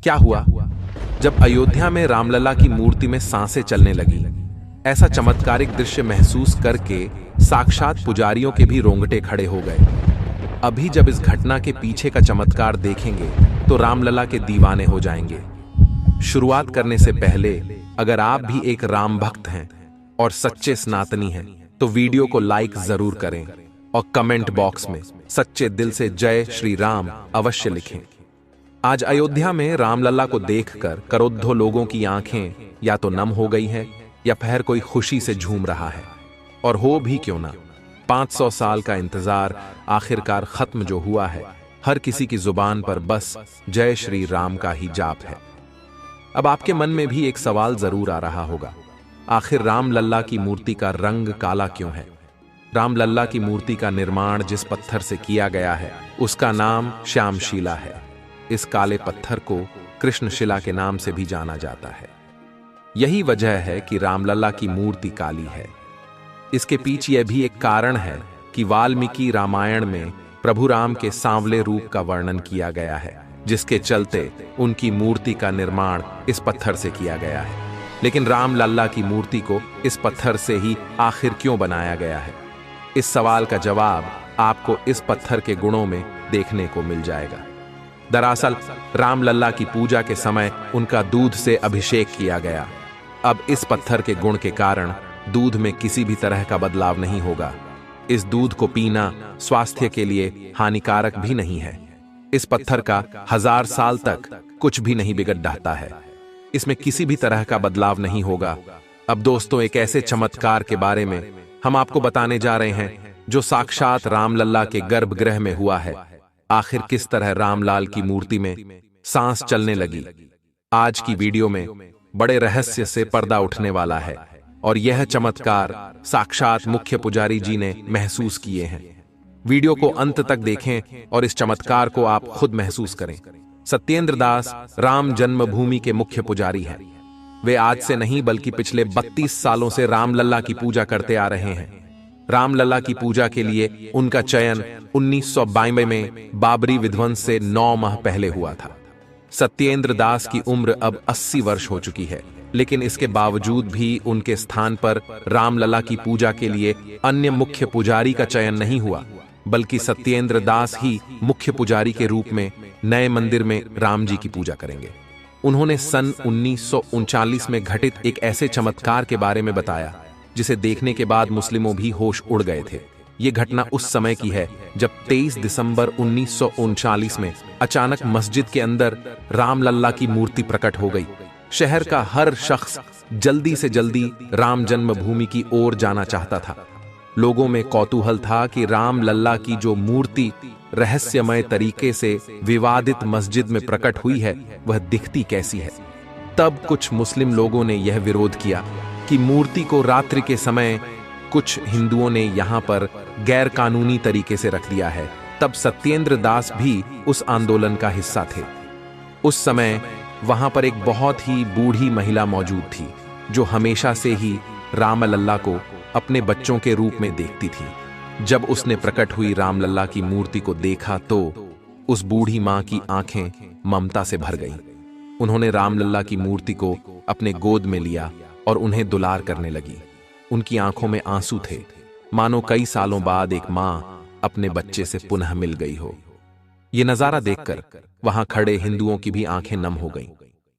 क्या हुआ? जब अयोध्या में रामलला की मूर्ति में सांसें चलने लगी। ऐसा चमत्कारिक दृश्य महसूस करके साक्षात पुजारियों के भी रोंगटे खड़े हो गए। अभी जब इस घटना के पीछे का चमत्कार देखेंगे तो रामलला के दीवाने हो जाएंगे। शुरुआत करने से पहले अगर आप भी एक राम भक्त हैं और सच्चे सनातनी हैं तो वीडियो को लाइक जरूर करें और कमेंट बॉक्स में सच्चे दिल से जय श्री राम अवश्य लिखें। आज अयोध्या में रामलला को देखकर करोड़ों लोगों की आंखें या तो नम हो गई हैं या फिर कोई खुशी से झूम रहा है। और हो भी क्यों ना, 500 साल का इंतजार आखिरकार खत्म जो हुआ है, हर किसी की जुबान पर बस जय श्री राम का ही जाप है। अब आपके मन में भी एक सवाल जरूर आ रहा होगा, आखिर रामलला की मूर्ति का रंग काला क्यों है? रामलला की मूर्ति का निर्माण जिस पत्थर से किया गया है उसका नाम श्यामशिला है। इस काले पत्थर को कृष्णशिला के नाम से भी जाना जाता है। यही वजह है कि रामलला की मूर्ति काली है। इसके पीछे यह भी एक कारण है कि वाल्मीकि रामायण में प्रभु राम के सांवले रूप का वर्णन किया गया है, जिसके चलते उनकी मूर्ति का निर्माण इस पत्थर से किया गया है। लेकिन रामलला की मूर्ति को इस पत्थर से ही आखिर क्यों बनाया गया है? इस सवाल का जवाब आपको इस पत्थर के गुणों में देखने को मिल जाएगा। दरअसल रामलला की पूजा के समय उनका दूध से अभिषेक किया गया। अब इस पत्थर के गुण के कारण दूध में किसी भी तरह का बदलाव नहीं होगा। इस दूध को पीना स्वास्थ्य के लिए हानिकारक भी नहीं है। इस पत्थर का 1000 साल तक कुछ भी नहीं बिगड़ जाता है। इसमें किसी भी तरह का बदलाव नहीं होगा। अब दोस्तों, एक ऐसे चमत्कार के बारे में हम आपको बताने जा रहे हैं जो साक्षात रामलला के गर्भगृह में हुआ है। आखिर किस तरह रामलाल की मूर्ति में सांस चलने लगी? आज की वीडियो में बड़े रहस्य से पर्दा उठने वाला है और यह चमत्कार साक्षात मुख्य पुजारी जी ने महसूस किए हैं। वीडियो को अंत तक देखें और इस चमत्कार को आप खुद महसूस करें। सत्येंद्र दास राम जन्मभूमि के मुख्य पुजारी हैं। वे आज से नहीं बल्कि पिछले 32 सालों से रामलला की पूजा करते आ रहे हैं। रामलला की पूजा के लिए उनका चयन 1992 में बाबरी विध्वंस से 9 माह पहले हुआ था। सत्येंद्र दास की उम्र अब 80 वर्ष हो चुकी है, लेकिन इसके बावजूद भी उनके स्थान पर रामलला की पूजा के लिए अन्य मुख्य पुजारी का चयन नहीं हुआ, बल्कि सत्येंद्र दास ही मुख्य पुजारी के रूप में नए मंदिर में राम जी की पूजा करेंगे। उन्होंने सन 1939 में घटित एक ऐसे चमत्कार के बारे में बताया जिसे देखने के बाद मुस्लिमों भी होश उड़ गए थे। ये घटना उस समय की है जब 23 दिसंबर 1939 में अचानक मस्जिद के अंदर रामलला की मूर्ति प्रकट हो गई। शहर का हर शख्स जल्दी से जल्दी राम जन्मभूमि की ओर जाना चाहता था। लोगों में कौतूहल था कि रामलला की जो मूर्ति रहस्यमय तरीके से विवादित मस्जिद में प्रकट हुई है वह दिखती कैसी है। तब कुछ मुस्लिम लोगों ने यह विरोध किया कि मूर्ति को रात्रि के समय कुछ हिंदुओं ने यहां पर गैर कानूनी तरीके से रख दिया है। तब सत्येंद्र दास भी उस आंदोलन का हिस्सा थे। उस समय वहां पर एक बहुत ही बूढ़ी महिला मौजूद थी जो हमेशा से ही रामलला को अपने बच्चों के रूप में देखती थी। जब उसने प्रकट हुई रामलला की मूर्ति को देखा तो उस बूढ़ी मां की आंखें ममता से भर गईं। उन्होंने रामलला की मूर्ति को अपने गोद में लिया और उन्हें दुलार करने लगी। उनकी आंखों में आंसू थे, मानो कई सालों बाद एक मां अपने बच्चे से पुनः मिल गई हो। यह नजारा देखकर वहां खड़े हिंदुओं की भी आंखें नम हो गईं।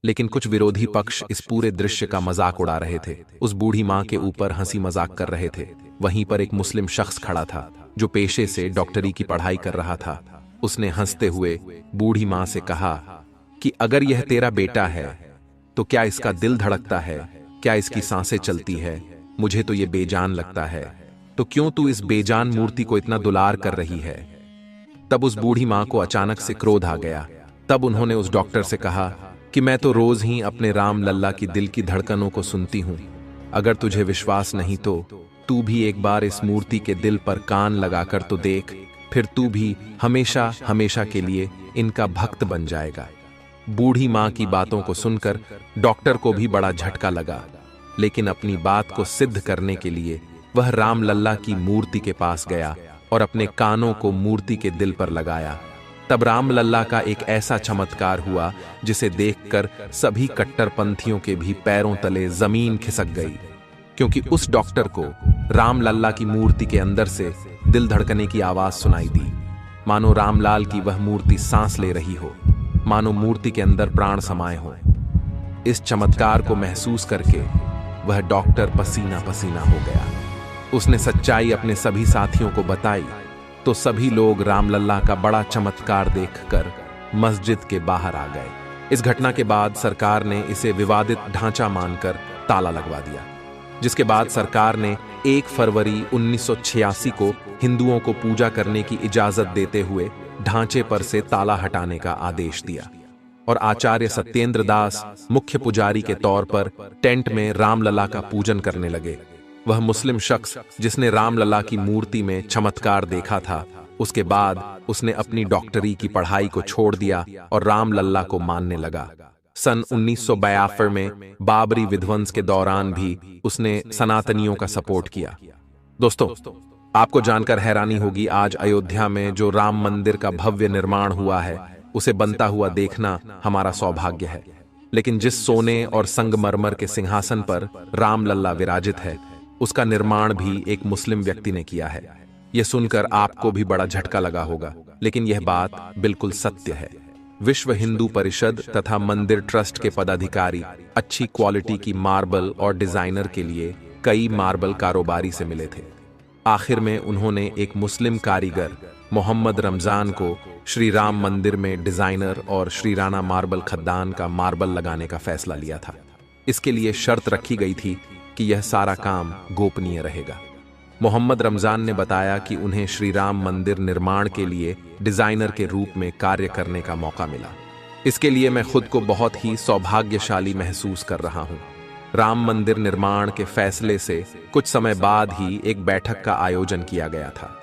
लेकिन कुछ विरोधी पक्ष इस पूरे दृश्य का मजाक उड़ा रहे थे, उस बूढ़ी मां के ऊपर हंसी मजाक कर रहे थे। वहीं पर एक मुस्लिम शख्स खड़ा था जो पेशे से डॉक्टरी की पढ़ाई कर रहा था। उसने हंसते हुए बूढ़ी मां से कहा कि अगर यह तेरा बेटा है तो क्या इसका दिल धड़कता है, क्या इसकी सांसें चलती है? मुझे तो यह बेजान लगता है, तो क्यों तू इस बेजान मूर्ति को इतना दुलार कर रही है? तब उस बूढ़ी मां को अचानक से क्रोध आ गया। तब उन्होंने उस डॉक्टर से कहा कि मैं तो रोज ही अपने रामलला की दिल की धड़कनों को सुनती हूं। अगर तुझे विश्वास नहीं तो तू भी एक बार इस मूर्ति के दिल पर कान लगाकर तो देख, फिर तू भी हमेशा हमेशा के लिए इनका भक्त बन जाएगा। बूढ़ी मां की बातों को सुनकर डॉक्टर को भी बड़ा झटका लगा, लेकिन अपनी बात को सिद्ध करने के लिए वह रामलला की मूर्ति के पास गया और अपने कानों को मूर्ति के दिल पर लगाया। तब रामलल्ला का एक ऐसा चमत्कार हुआ जिसे देखकर सभी कट्टरपंथियों के भी पैरों तले जमीन खिसक गई, क्योंकि उस डॉक्टर को रामलल्ला की मूर्ति के अंदर से दिल धड़कने की आवाज सुनाई दी, मानो रामलाल की वह मूर्ति सांस ले रही हो, मानो मूर्ति के अंदर प्राण समाये हो। इस चमत्कार को महसूस करके वह डॉक्टर पसीना पसीना हो गया। उसने सच्चाई अपने सभी साथियों को बताई तो सभी लोग रामलल्ला का बड़ा चमत्कार देखकर मस्जिद के बाहर आ गए। इस घटना के बाद सरकार ने इसे विवादित ढांचा मानकर ताला लगवा दिया, जिसके बाद सरकार ने 1 फरवरी 1986 को हिंदुओं को पूजा करने की इजाजत देते हुए ढांचे पर से ताला हटाने का आदेश दिया और आचार्य सत्येंद्र दास मुख्य पुजारी के तौर पर टेंट में रामलला का पूजन करने लगे। वह मुस्लिम शख्स जिसने रामलला की मूर्ति में चमत्कार देखा था, उसके बाद उसने अपनी डॉक्टरी की पढ़ाई को छोड़ दिया और रामलला को मानने लगा। सन 1942 में बाबरी विध्वंस के दौरान भी उसने सनातनियों का सपोर्ट किया। दोस्तों, आपको जानकर हैरानी होगी, आज अयोध्या में जो राम मंदिर का भव्य निर्माण हुआ है उसे बनता हुआ देखना हमारा सौभाग्य है। लेकिन जिस सोने और संगमरमर के सिंहासन पर रामलला विराजित है, उसका निर्माण भी एक मुस्लिम व्यक्ति ने किया है। यह सुनकर आपको भी बड़ा झटका लगा होगा, लेकिन यह बात बिल्कुल सत्य है। विश्व हिंदू परिषद तथा मंदिर ट्रस्ट के पदाधिकारी अच्छी क्वालिटी की मार्बल और डिजाइनर के लिए कई मार्बल कारोबारी से मिले थे। आखिर में उन्होंने एक मुस्लिम कारीगर मोहम्मद रमजान को श्री राम मंदिर में डिजाइनर और श्री राणा मार्बल खद्दान का मार्बल लगाने का फैसला लिया था। इसके लिए शर्त रखी गई थी कि यह सारा काम गोपनीय रहेगा। मोहम्मद रमजान ने बताया कि उन्हें श्री राम मंदिर निर्माण के लिए डिजाइनर के रूप में कार्य करने का मौका मिला। इसके लिए मैं खुद को बहुत ही सौभाग्यशाली महसूस कर रहा हूँ। राम मंदिर निर्माण के फैसले से कुछ समय बाद ही एक बैठक का आयोजन किया गया था।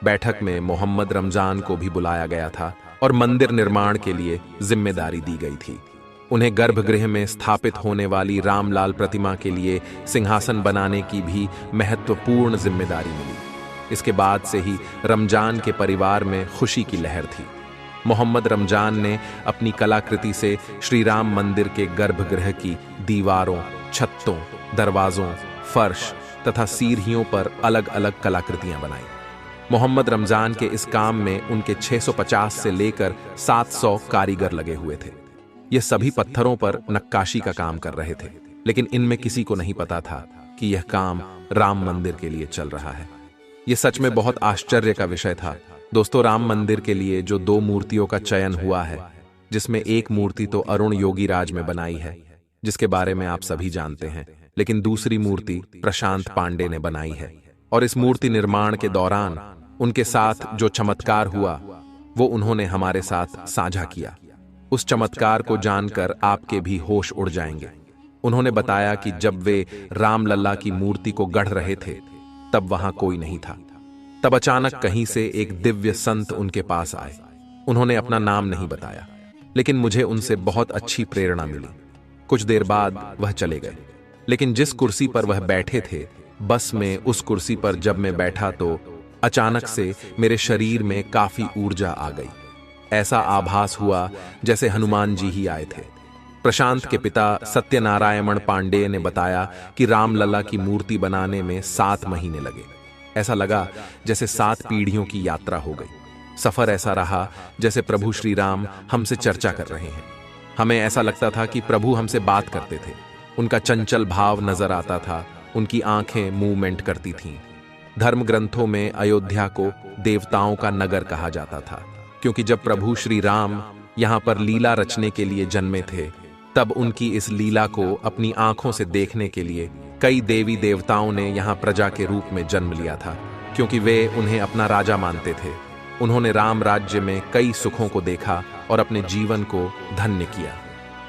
बैठक में मोहम्मद रमजान को भी बुलाया गया था और मंदिर निर्माण के लिए जिम्मेदारी दी गई थी। उन्हें गर्भगृह में स्थापित होने वाली रामलाल प्रतिमा के लिए सिंहासन बनाने की भी महत्वपूर्ण जिम्मेदारी मिली। इसके बाद से ही रमजान के परिवार में खुशी की लहर थी। मोहम्मद रमजान ने अपनी कलाकृति से श्री राम मंदिर के गर्भगृह की दीवारों, छतों, दरवाजों, फर्श तथा सीढ़ियों पर अलग अलग कलाकृतियां बनाई। मोहम्मद रमजान के इस काम में उनके 650 से लेकर 700 कारीगर लगे हुए थे। ये सभी पत्थरों पर नक्काशी का काम कर रहे थे, लेकिन इनमें किसी को नहीं पता था कि यह काम राम मंदिर के लिए चल रहा है। यह सच में बहुत आश्चर्य का विषय था। दोस्तों, राम मंदिर के लिए जो 2 मूर्तियों का चयन हुआ है, जिसमें एक मूर्ति तो अरुण योगीराज में बनाई है, जिसके बारे में आप सभी जानते हैं, लेकिन दूसरी मूर्ति प्रशांत पांडे ने बनाई है। और इस मूर्ति निर्माण के दौरान उनके साथ जो चमत्कार हुआ वो उन्होंने हमारे साथ साझा किया। उस चमत्कार को जानकर आपके भी होश उड़ जाएंगे। उन्होंने बताया कि जब वे रामलला की मूर्ति को गढ़ रहे थे तब वहां कोई नहीं था। तब अचानक कहीं से एक दिव्य संत उनके पास आए। उन्होंने अपना नाम नहीं बताया, लेकिन मुझे उनसे बहुत अच्छी प्रेरणा मिली। कुछ देर बाद वह चले गए, लेकिन जिस कुर्सी पर वह बैठे थे, बस में उस कुर्सी पर जब मैं बैठा तो अचानक से मेरे शरीर में काफी ऊर्जा आ गई। ऐसा आभास हुआ जैसे हनुमान जी ही आए थे। प्रशांत के पिता सत्यनारायण पांडे ने बताया कि रामलला की मूर्ति बनाने में 7 महीने लगे। ऐसा लगा जैसे 7 पीढ़ियों की यात्रा हो गई। सफर ऐसा रहा जैसे प्रभु श्री राम हमसे चर्चा कर रहे हैं। हमें ऐसा लगता था कि प्रभु हमसे बात करते थे। उनका चंचल भाव नजर आता था, उनकी आंखें मूवमेंट करती थीं। धर्म ग्रंथों में अयोध्या को देवताओं का नगर कहा जाता था, क्योंकि जब प्रभु श्री राम यहाँ पर लीला रचने के लिए जन्मे थे, तब उनकी इस लीला को अपनी आंखों से देखने के लिए कई देवी देवताओं ने यहाँ प्रजा के रूप में जन्म लिया था, क्योंकि वे उन्हें अपना राजा मानते थे। उन्होंने राम राज्य में कई सुखों को देखा और अपने जीवन को धन्य किया।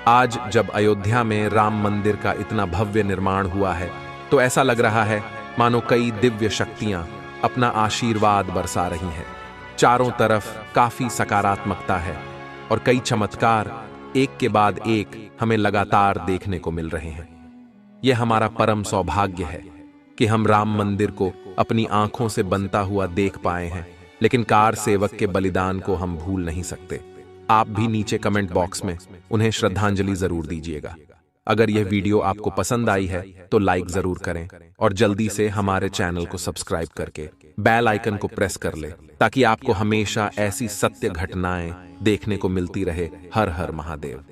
आज जब अयोध्या में राम मंदिर का इतना भव्य निर्माण हुआ है, तो ऐसा लग रहा है मानो कई दिव्य शक्तियां अपना आशीर्वाद बरसा रही हैं। चारों तरफ काफी सकारात्मकता है और कई चमत्कार एक के बाद एक हमें लगातार देखने को मिल रहे हैं। यह हमारा परम सौभाग्य है कि हम राम मंदिर को अपनी आंखों से बनता हुआ देख पाए हैं लेकिन कार सेवक के बलिदान को हम भूल नहीं सकते। आप भी नीचे कमेंट बॉक्स में उन्हें श्रद्धांजलि जरूर दीजिएगा। अगर यह वीडियो आपको पसंद आई है तो लाइक जरूर करें और जल्दी से हमारे चैनल को सब्सक्राइब करके बेल आइकन को प्रेस कर ले, ताकि आपको हमेशा ऐसी सत्य घटनाएं देखने को मिलती रहे। हर हर महादेव।